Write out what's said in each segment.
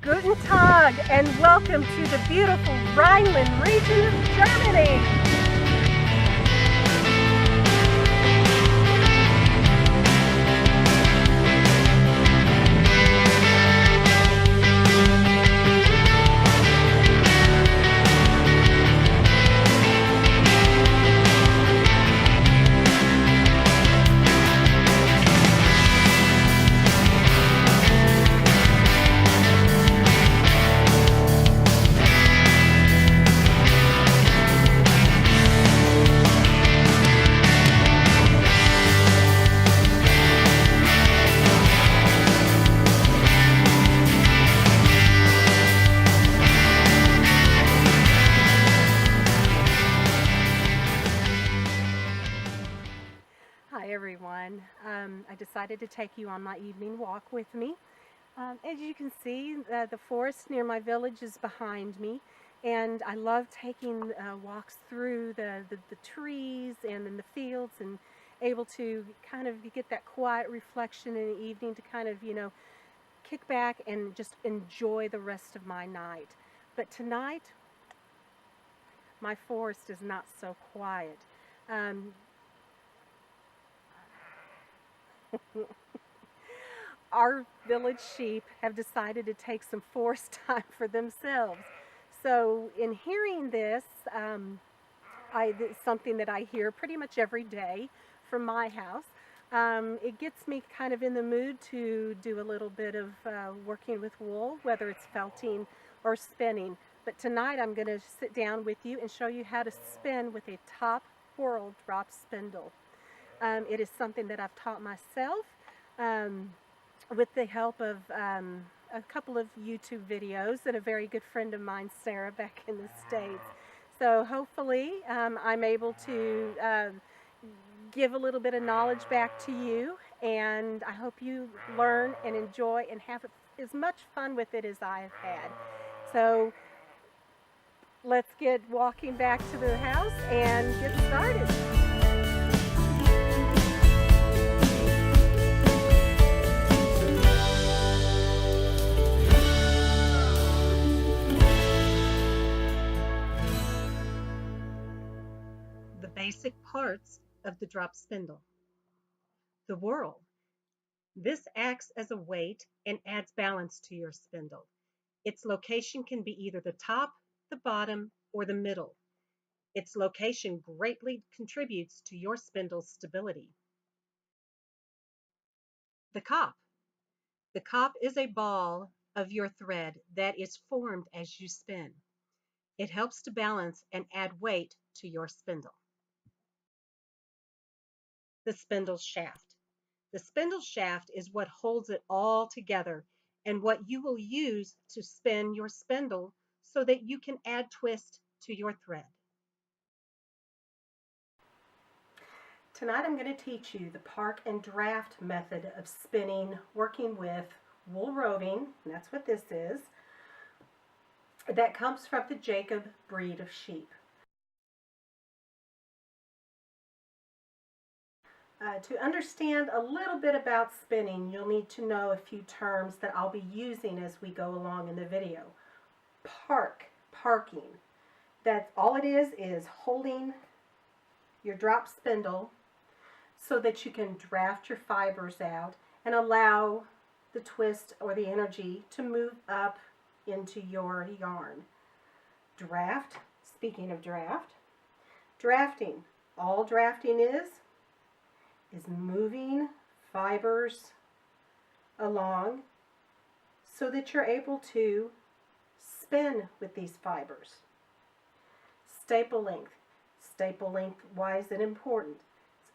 Guten Tag and welcome to the beautiful Rhineland region of Germany. Hi everyone. I decided to take you on my evening walk with me. As you can see, the forest near my village is behind me, and I love taking walks through the trees and in the fields, and able to kind of get that quiet reflection in the evening to kind of, kick back and just enjoy the rest of my night. But tonight, my forest is not so quiet. Um, our village sheep have decided to take some forest time for themselves. So in hearing this, it's something that I hear pretty much every day from my house. It gets me kind of in the mood to do a little bit of working with wool, whether it's felting or spinning. But tonight I'm going to sit down with you and show you how to spin with a top Whorl drop spindle. It is something that I've taught myself with the help of a couple of YouTube videos and a very good friend of mine, Sarah, back in the States. So hopefully I'm able to give a little bit of knowledge back to you, and I hope you learn and enjoy and have as much fun with it as I have had. So let's get walking back to the house and get started. The basic parts of the drop spindle. The whorl. This acts as a weight and adds balance to your spindle. Its location can be either the top, the bottom, or the middle. Its location greatly contributes to your spindle's stability. The cop. The cop is a ball of your thread that is formed as you spin. It helps to balance and add weight to your spindle. The spindle shaft. The spindle shaft is what holds it all together and what you will use to spin your spindle so that you can add twist to your thread. Tonight I'm going to teach you the park and draft method of spinning, working with wool roving, and that's what this is, that comes from the Jacob breed of sheep. To understand a little bit about spinning, you'll need to know a few terms that I'll be using as we go along in the video. Parking. That's all it is holding your drop spindle so that you can draft your fibers out and allow the twist or the energy to move up into your yarn. Draft. Speaking of drafting. All drafting is moving fibers along so that you're able to spin with these fibers. Staple length. Staple length, why is it important?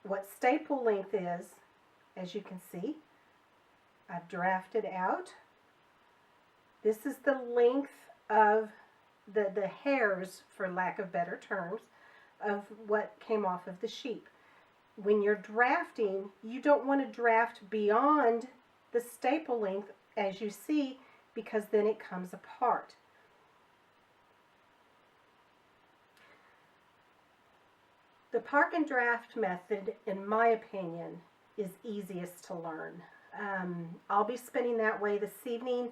What staple length is, as you can see, I've drafted out. This is the length of the hairs, for lack of better terms, of what came off of the sheep. When you're drafting, you don't want to draft beyond the staple length, as you see, because then it comes apart. The park and draft method, in my opinion, is easiest to learn. I'll be spinning that way this evening,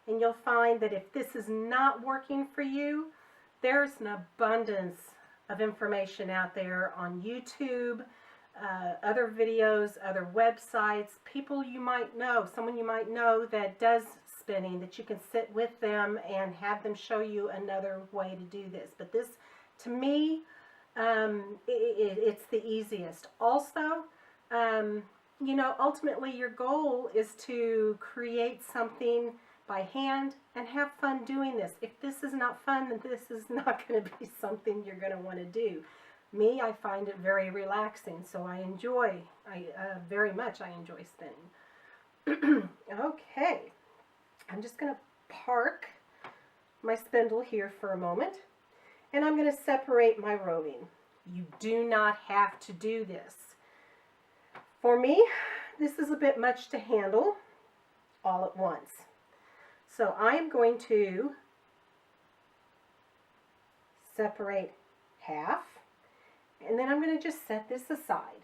And you'll find that if this is not working for you, there's an abundance of information out there on YouTube, other videos, other websites, people you might know, someone you might know that does spinning, that you can sit with them and have them show you another way to do this. But this, to me, it's the easiest. Also, you know, ultimately your goal is to create something by hand and have fun doing this. If this is not fun, then this is not going to be something you're going to want to do. Me, I find it very relaxing, so I enjoy, very much I enjoy spinning. Okay, I'm just going to park my spindle here for a moment, and I'm going to separate my roving. You do not have to do this. For me, this is a bit much to handle all at once. So I am going to separate half, and then I'm going to just set this aside.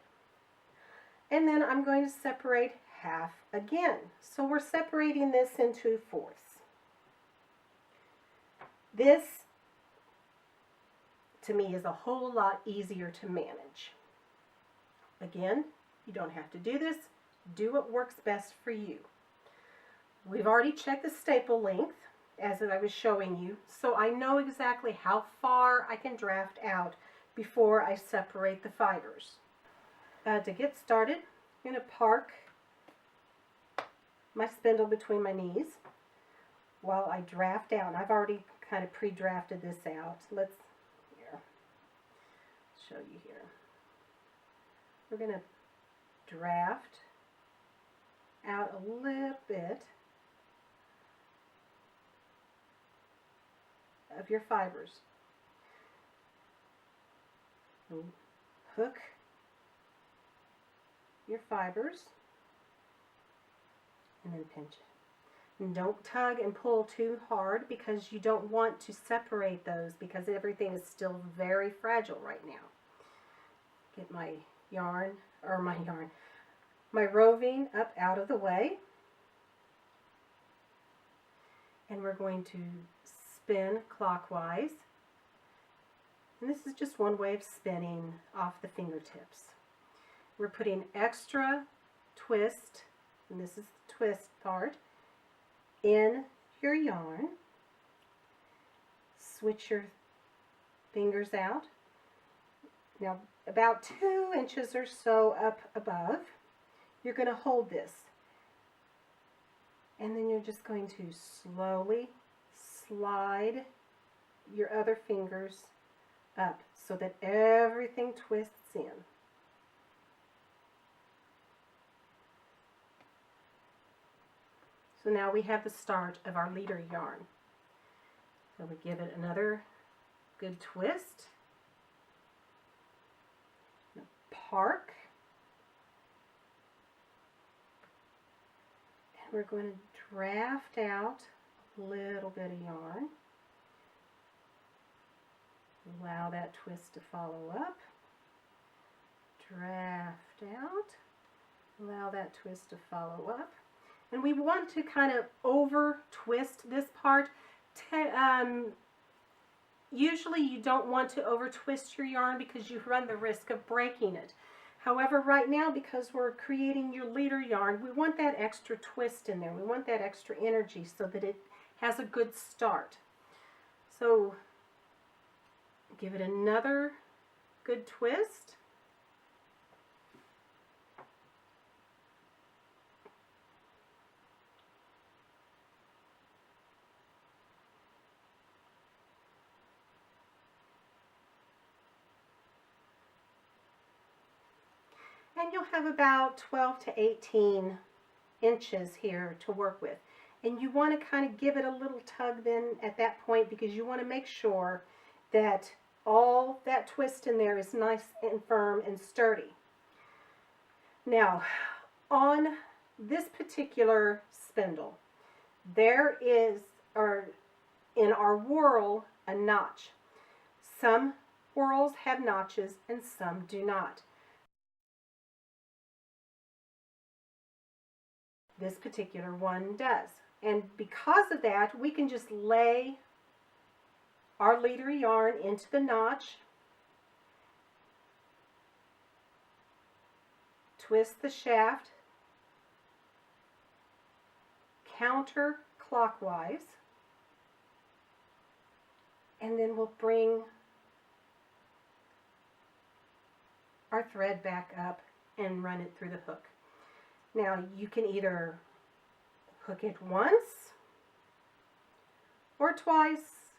And then I'm going to separate half again. So we're separating this into fourths. This, to me, is a whole lot easier to manage. Again, you don't have to do this. Do what works best for you. We've already checked the staple length, as I was showing you, so I know exactly how far I can draft out before I separate the fibers. To get started, I'm going to park my spindle between my knees while I draft out. And I've already kind of pre-drafted this out. Let's show you here. We're going to draft out a little bit of your fibers. Hook your fibers and then pinch it. And don't tug and pull too hard because you don't want to separate those because everything is still very fragile right now. Get my yarn, or my roving up out of the way. And we're going to spin clockwise. And this is just one way of spinning off the fingertips. We're putting extra twist, and this is the twist part, in your yarn. Switch your fingers out. Now, about 2 inches or so up above, you're going to hold this. And then you're just going to slowly slide your other fingers up so that everything twists in. So now we have the start of our leader yarn. So we give it another good twist. Park. And we're going to draft out a little bit of yarn. Allow that twist to follow up. Draft out. Allow that twist to follow up. And we want to kind of over twist this part. Usually you don't want to over twist your yarn because you run the risk of breaking it. However, right now, because we're creating your leader yarn, we want that extra twist in there. We want that extra energy so that it has a good start. So give it another good twist. And you'll have about 12 to 18 inches here to work with. And you want to kind of give it a little tug then at that point because you want to make sure that all that twist in there is nice and firm and sturdy. Now, on this particular spindle, there is, or in our whorl, a notch. Some whorls have notches and some do not. This particular one does. And because of that, we can just lay our leader yarn into the notch, twist the shaft counterclockwise, and then we'll bring our thread back up and run it through the hook. Now you can either hook it once or twice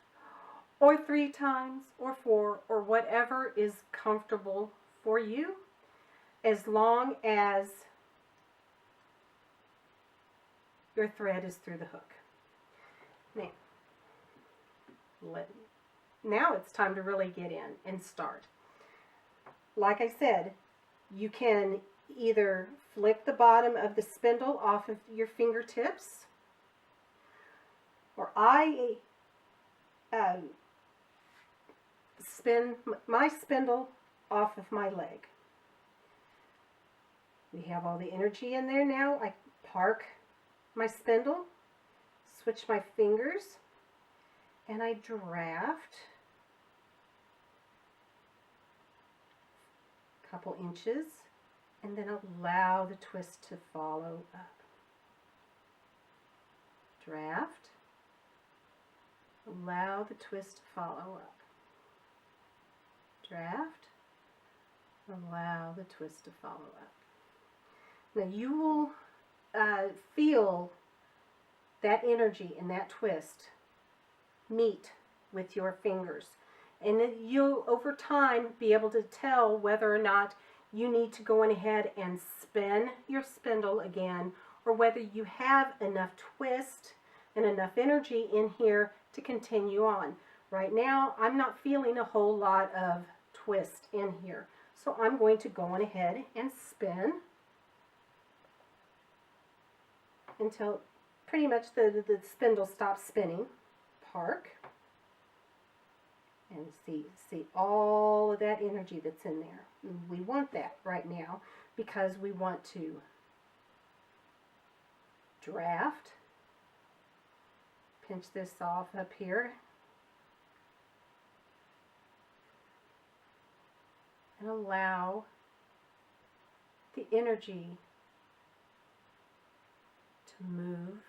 or 3 times or 4 or whatever is comfortable for you, as long as your thread is through the hook. Now it's time to really get in and start. Like I said, you can either flick the bottom of the spindle off of your fingertips, or I spin my spindle off of my leg. We have all the energy in there now. I park my spindle, switch my fingers, and I draft a couple inches, and then allow the twist to follow up. Draft, allow the twist to follow up. Draft, allow the twist to follow up. Now you will feel that energy and that twist meet with your fingers, and then you'll over time be able to tell whether or not you need to go on ahead and spin your spindle again, or whether you have enough twist and enough energy in here to continue on. Right now I'm not feeling a whole lot of twist in here, so I'm going to go on ahead and spin until pretty much the spindle stops spinning. Park, and see all of that energy that's in there. We want that right now because we want to draft, pinch this off up here, and allow the energy to move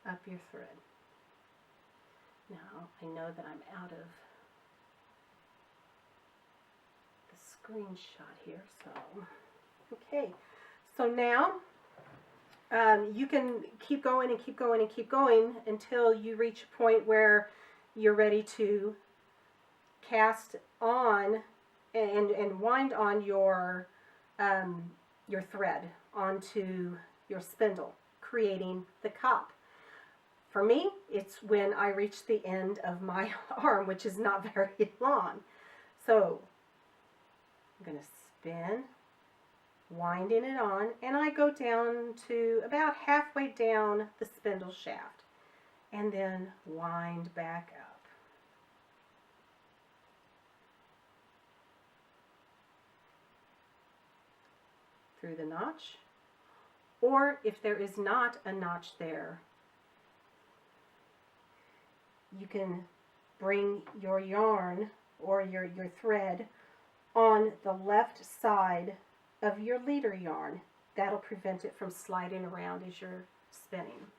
up your thread. Now I know that I'm out of the screenshot here, so okay. So now you can keep going and keep going and keep going until you reach a point where you're ready to cast on and wind on your thread onto your spindle, creating the cup. For me, it's when I reach the end of my arm, which is not very long. So I'm going to spin, winding it on, and I go down to about halfway down the spindle shaft, and then wind back up. Through the notch, or if there is not a notch there, you can bring your yarn or your thread on the left side of your leader yarn. That'll prevent it from sliding around as you're spinning.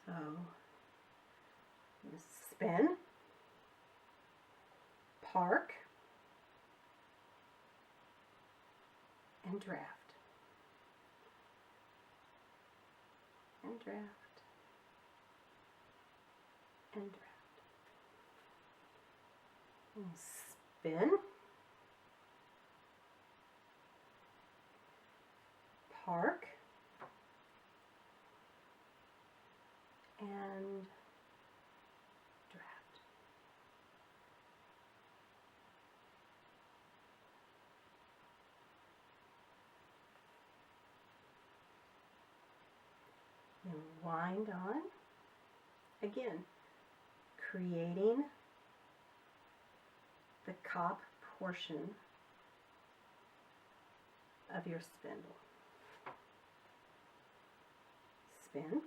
So, spin, park, and draft. And draft, and draft. And spin, park, and draft. And wind on, again, creating the cop portion of your spindle. Spin,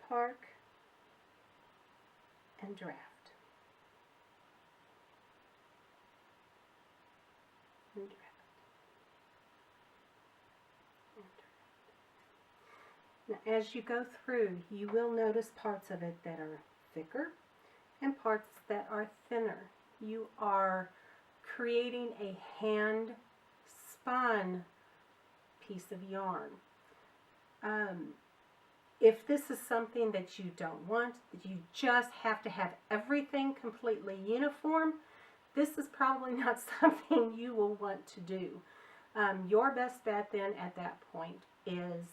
park, and draft. And draft. And draft. Now, as you go through, you will notice parts of it that are thicker and parts that are thinner. You are creating a hand spun piece of yarn. If this is something that you don't want, that you just have to have everything completely uniform, this is probably not something you will want to do. Your best bet then at that point is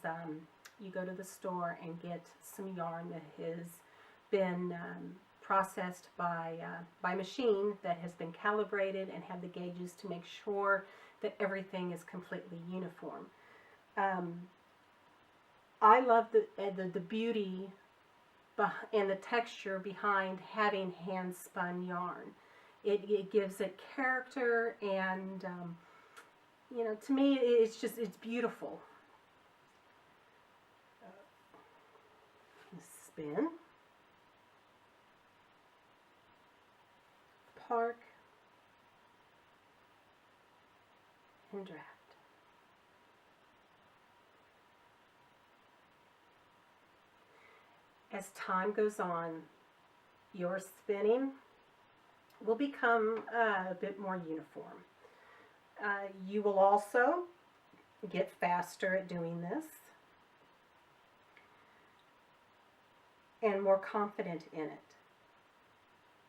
you go to the store and get some yarn that has been processed by machine, that has been calibrated and have the gauges to make sure that everything is completely uniform. I love the beauty and the texture behind having hand spun yarn. It gives it character, and you know, to me it's beautiful. Spin, park, and draft. As time goes on, your spinning will become a bit more uniform. You will also get faster at doing this and more confident in it.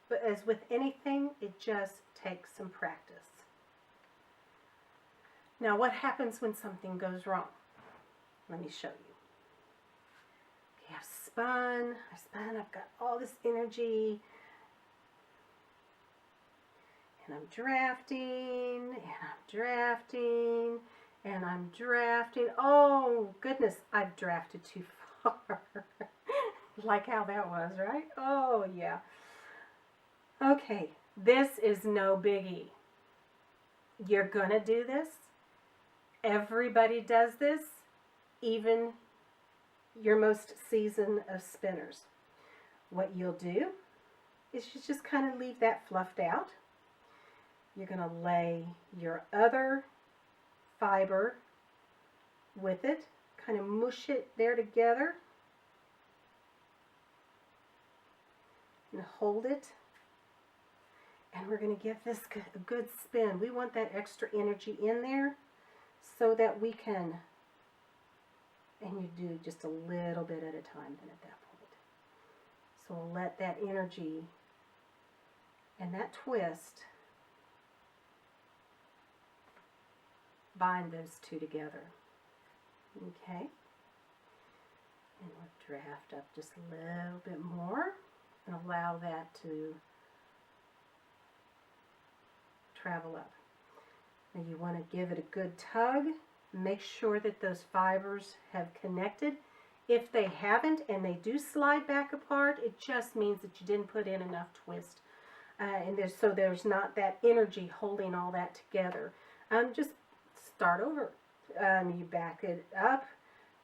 But as with anything, it just takes some practice. Now, what happens when something goes wrong? Let me show you. Okay, I've spun, I've got all this energy, and I'm drafting, and I'm drafting, and I'm drafting. Oh, goodness, I've drafted too far. Like how that was, right? Oh, yeah. Okay, this is no biggie. You're gonna do this. Everybody does this, even your most seasoned of spinners. What you'll do is you just kind of leave that fluffed out. You're going to lay your other fiber with it, kind of mush it there together, and hold it. And we're going to give this a good spin. We want that extra energy in there so that we can, and you do just a little bit at a time then at that point. So we'll let that energy and that twist bind those two together. Okay? And we'll draft up just a little bit more and allow that to travel up. Now you want to give it a good tug. Make sure that those fibers have connected. If they haven't and they do slide back apart, it just means that you didn't put in enough twist. So there's not that energy holding all that together. Just start over. You back it up,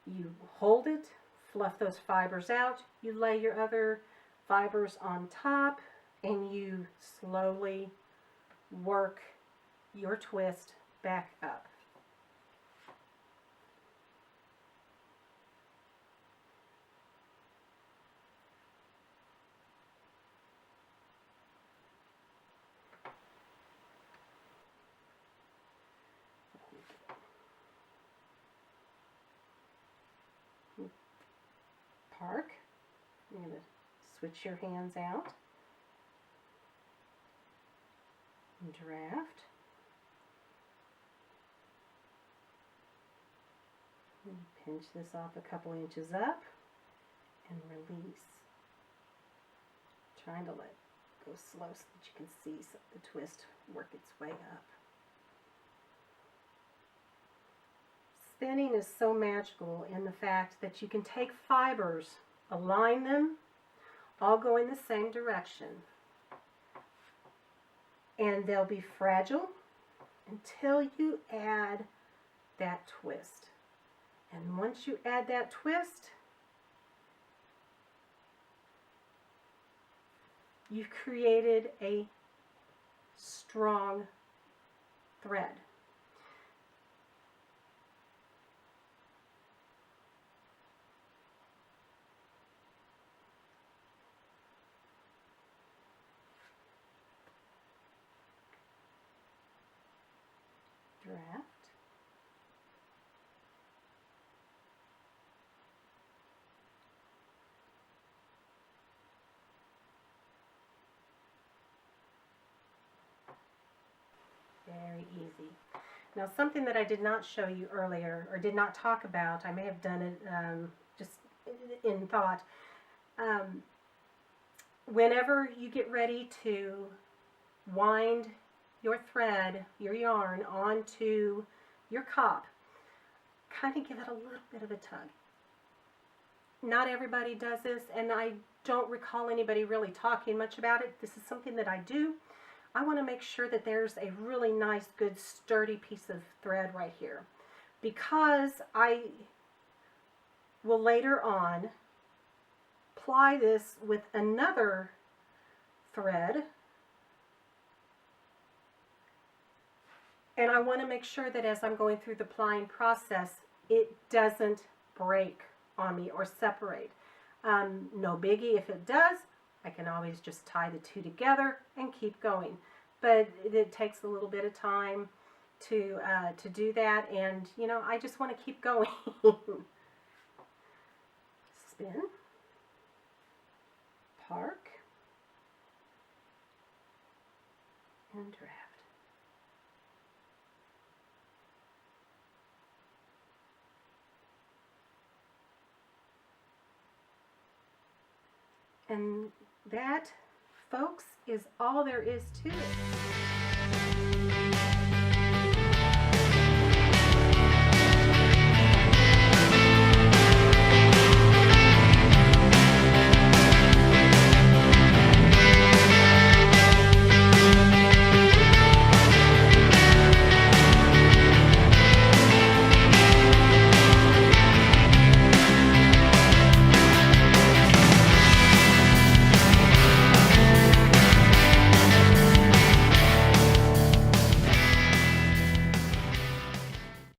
you hold it, fluff those fibers out, you lay your other fibers on top, and you slowly work your twist back up. Park. You're going to switch your hands out and draft. And pinch this off a couple inches up and release. Trying to let it go slow so that you can see the twist work its way up. Spinning is so magical in the fact that you can take fibers, align them, all go in the same direction, and they'll be fragile until you add that twist. And once you add that twist, you've created a strong thread. Draft. Very easy. Now, something that I did not show you earlier, or did not talk about, I may have done it just in thought. Whenever you get ready to wind your thread, your yarn, onto your cop, kind of give it a little bit of a tug. Not everybody does this, and I don't recall anybody really talking much about it. This is something that I do. I want to make sure that there's a really nice, good, sturdy piece of thread right here, because I will later on ply this with another thread, and I want to make sure that as I'm going through the plying process, it doesn't break on me or separate. No biggie if it does. I can always just tie the two together and keep going. But it takes a little bit of time to do that, and you know, I just want to keep going. Spin, park, and draft. And that, folks, is all there is to it.